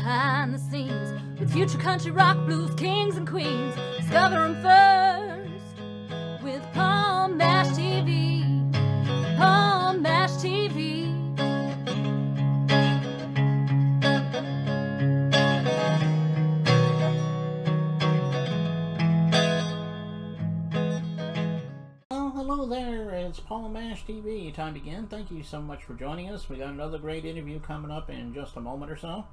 behind the scenes with future country rock blues kings and queens. Discover them first with Palm Mash TV. Palm Mash TV. Hello there, it's Palm Mash TV time again. Thank you so much for joining us. We got another great interview coming up in just a moment or so.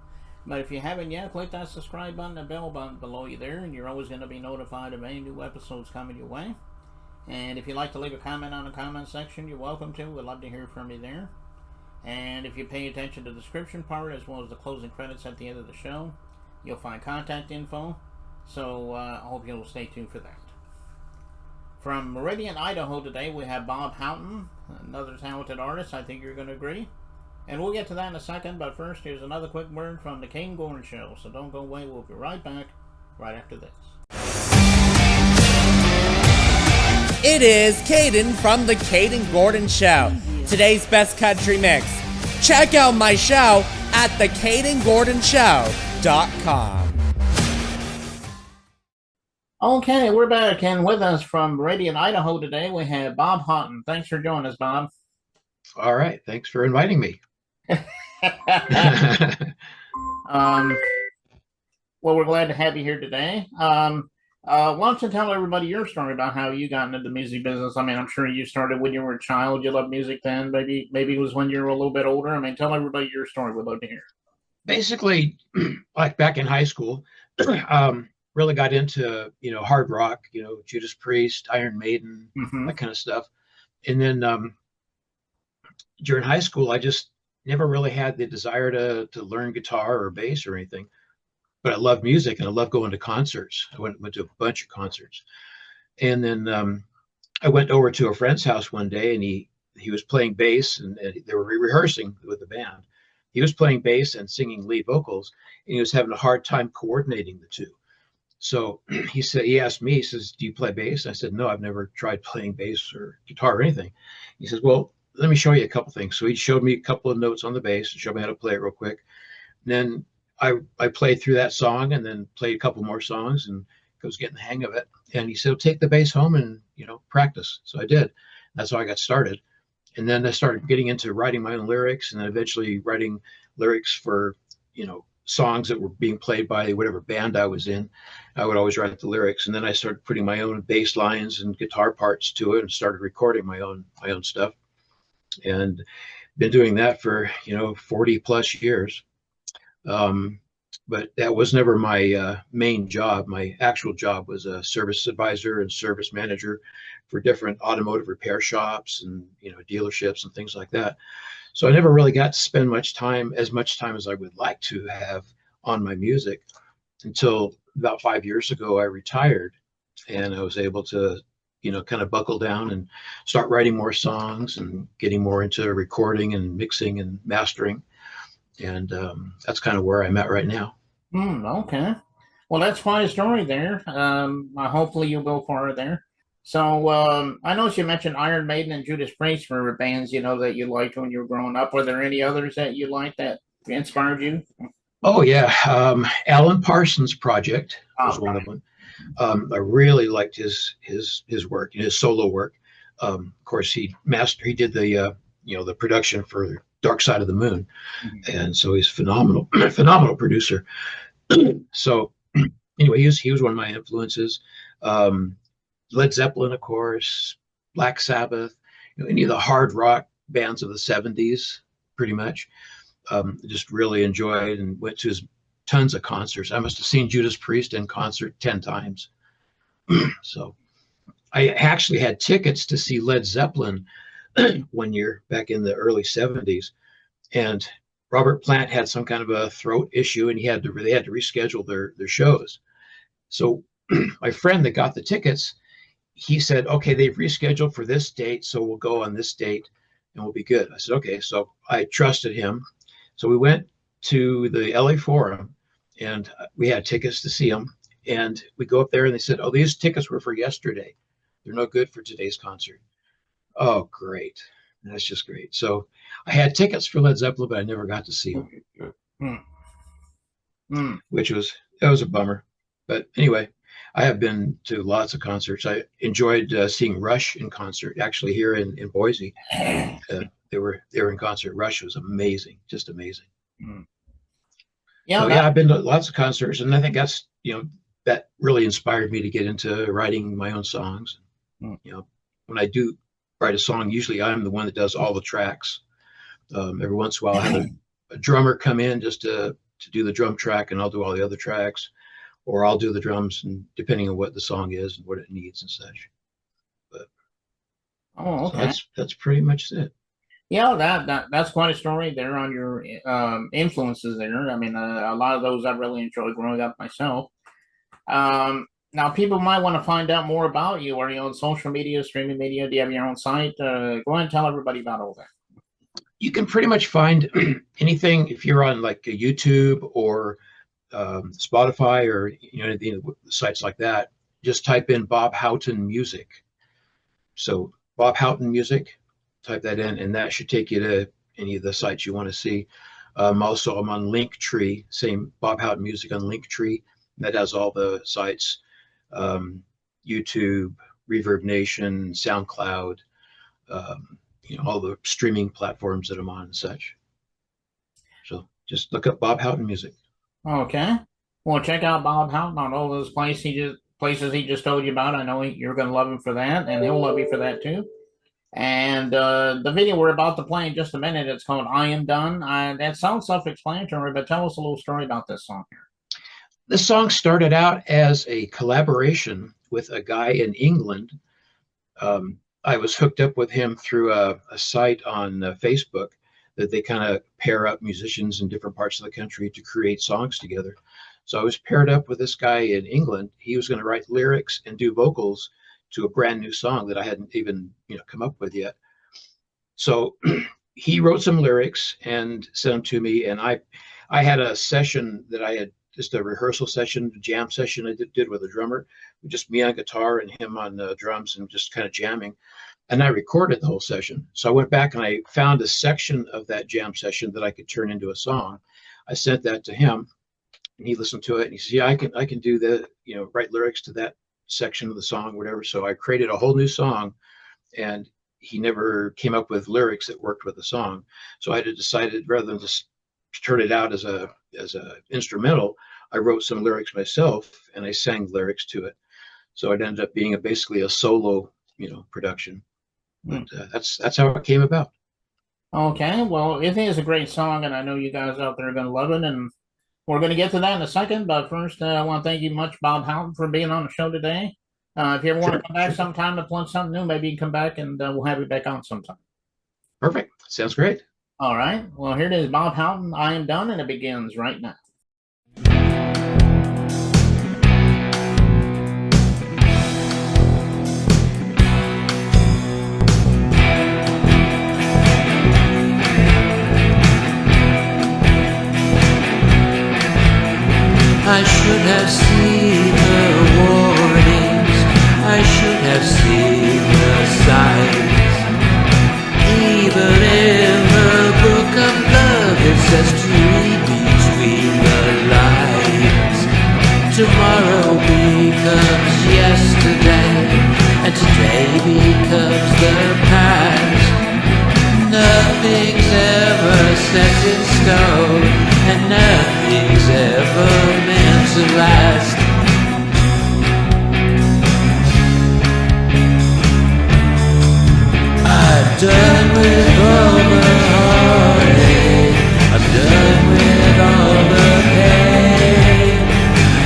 But if you haven't yet, click that subscribe button and bell button below you there, and you're always going to be notified of any new episodes coming your way. And if you'd like to leave a comment on the comment section, you're welcome to. We'd love to hear from you there. And if you pay attention to the description part as well as the closing credits at the end of the show, you'll find contact info. So I hope you'll stay tuned for that. From Meridian, Idaho today, we have Bob Houghton, another talented artist. I think you're going to agree. And we'll get to that in a second, but first, here's another quick word from the Caden Gordon Show. So don't go away. We'll be right back right after this. It is Caden from the Caden Gordon Show. Today's best country mix. Check out my show at thecadengordonshow.com. Okay, we're back, and with us from Meridian, Idaho today, we have Bob Houghton. Thanks for joining us, Bob. All right, thanks for inviting me. Well, we're glad to have you here today. Why don't you tell everybody your story about how you got into the music business? I mean, I'm sure you started when you were a child. You loved music then. Maybe it was when you were a little bit older. I mean, tell everybody your story. We'd love to hear. Basically, like back in high school, really got into, hard rock, Judas Priest, Iron Maiden, that kind of stuff. And then during high school, I just never really had the desire to learn guitar or bass or anything. But I love music and I love going to concerts. I went to a bunch of concerts. And then I went over to a friend's house one day, and he was playing bass, and they were rehearsing with the band. He was playing bass and singing lead vocals, and he was having a hard time coordinating the two. So he asked me, he says, "Do you play bass?" I said, "No, I've never tried playing bass or guitar or anything." He says, "Well, let me show you a couple things." So he showed me a couple of notes on the bass and showed me how to play it real quick. And then I played through that song and then played a couple more songs and was getting the hang of it. And he said, "Well, take the bass home and, practice." So I did. That's how I got started. And then I started getting into writing my own lyrics, and then eventually writing lyrics for, songs that were being played by whatever band I was in. I would always write the lyrics, and then I started putting my own bass lines and guitar parts to it and started recording my own stuff, and been doing that for 40 plus years. But that was never my main job. My actual job was a service advisor and service manager for different automotive repair shops and dealerships and things like that. So I never really got to spend as much time as I would like to have on my music until about 5 years ago. I retired, and I was able to, kind of buckle down and start writing more songs and getting more into recording and mixing and mastering. And that's kind of where I'm at right now. Okay. Well, that's quite a story there. Hopefully you'll go far there. So I know you mentioned Iron Maiden and Judas Priest were bands, that you liked when you were growing up. Were there any others that you liked that inspired you? Oh, yeah. Alan Parsons Project was one of them. I really liked his work, his solo work. Of course, he did the the production for Dark Side of the Moon, and so he's phenomenal producer. So anyway, he was one of my influences. Led Zeppelin, of course, Black Sabbath, any of the hard rock bands of the 70s, pretty much. Just really enjoyed and went to tons of concerts. I must have seen Judas Priest in concert 10 times. So I actually had tickets to see Led Zeppelin one year back in the early 70s. And Robert Plant had some kind of a throat issue, and they had to reschedule their shows. So my friend that got the tickets, he said, "Okay, they've rescheduled for this date, so we'll go on this date and we'll be good." I said, "Okay." So I trusted him. So we went to the LA Forum, and we had tickets to see him. And we go up there, and they said, "Oh, these tickets were for yesterday. They're no good for today's concert." Oh, great. That's just great. So I had tickets for Led Zeppelin, but I never got to see them. Mm. That was a bummer. But anyway, I have been to lots of concerts. I enjoyed seeing Rush in concert, actually here in Boise. They were in concert. Rush was amazing, just amazing. Mm. So yeah, I've been to lots of concerts, and I think that's that really inspired me to get into writing my own songs. Mm. When I do write a song, usually I'm the one that does all the tracks. Every once in a while, I have a drummer come in just to do the drum track, and I'll do all the other tracks, or I'll do the drums, and depending on what the song is and what it needs and such. But okay, so that's pretty much it. Yeah, that's quite a story there on your influences there. I mean, a lot of those I really enjoyed growing up myself. Now, people might want to find out more about you. Are you on social media, streaming media? Do you have your own site? Go ahead and tell everybody about all that. You can pretty much find anything if you're on like YouTube or Spotify or sites like that. Just type in Bob Houghton Music. So Bob Houghton Music, type that in, and that should take you to any of the sites you want to see. Also, I'm on Linktree, same Bob Houghton Music on Linktree. That has all the sites, YouTube, Reverb Nation, SoundCloud, all the streaming platforms that I'm on and such. So just look up Bob Houghton Music. Okay. Well, check out Bob Houghton on all those places he just told you about. I know you're going to love him for that, and he'll love you for that too. And the video we're about to play in just a minute, it's called I Am Done. That sounds self-explanatory, but tell us a little story about this song here. This song started out as a collaboration with a guy in England. I was hooked up with him through a site on Facebook that they kind of pair up musicians in different parts of the country to create songs together. So I was paired up with this guy in England. He was going to write lyrics and do vocals to a brand new song that I hadn't even come up with yet. So he wrote some lyrics and sent them to me, and I had a session that I had, just a rehearsal session, a jam session I did with a drummer, just me on guitar and him on drums and just kind of jamming. And I recorded the whole session. So I went back and I found a section of that jam session that I could turn into a song. I sent that to him, and he listened to it, and he said, yeah, I can do the, write lyrics to that section of the song, whatever. So I created a whole new song, and he never came up with lyrics that worked with the song. So I had decided, rather than just turn it out as a instrumental, I wrote some lyrics myself and I sang lyrics to it. So it ended up being basically a solo, production. But that's how it came about. Okay, well, it is a great song, and I know you guys out there are going to love it, and we're going to get to that in a second. But first, I want to thank you much, Bob Houghton, for being on the show today. If you ever want to come back sometime to plug something new, maybe you can come back and we'll have you back on sometime. Perfect. Sounds great. All right. Well, here it is, Bob Houghton, I Am Done, and it begins right now. I should have seen the warnings, I should have seen the signs. Even in the book of love it says to read between the lines. Tomorrow becomes yesterday, and today becomes the past. Nothing's ever set in stone, and nothing's ever meant to last. I'm done with all the heartache, I'm done with all the pain,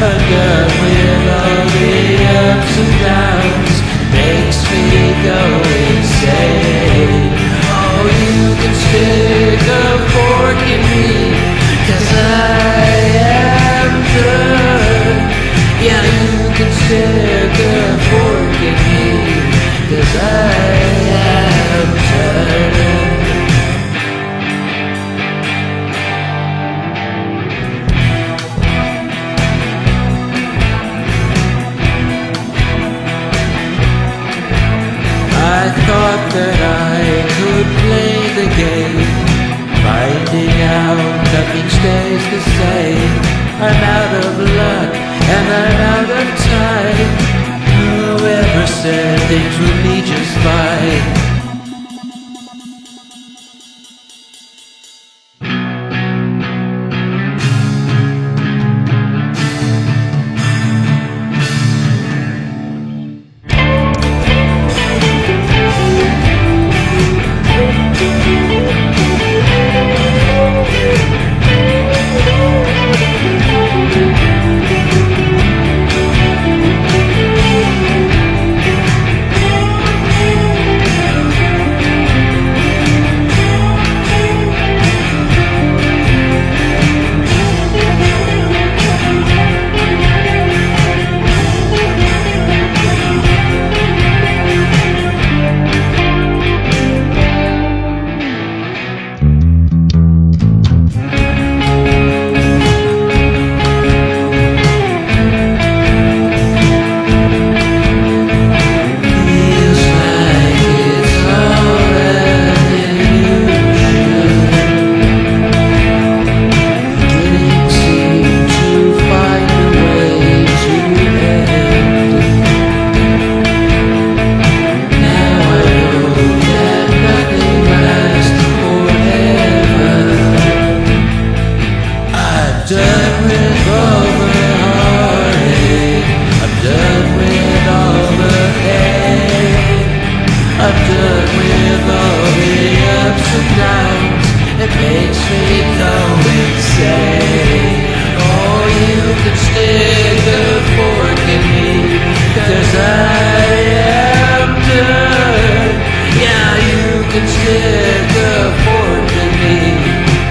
I'm done with all the ups and downs, makes me go insane. Oh, you can stick a fork in me, 'cause I am done. Yeah, you can stick a fork in me, 'cause I am done. I thought that I could play the game, finding out nothing stays the same. I'm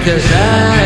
'cause I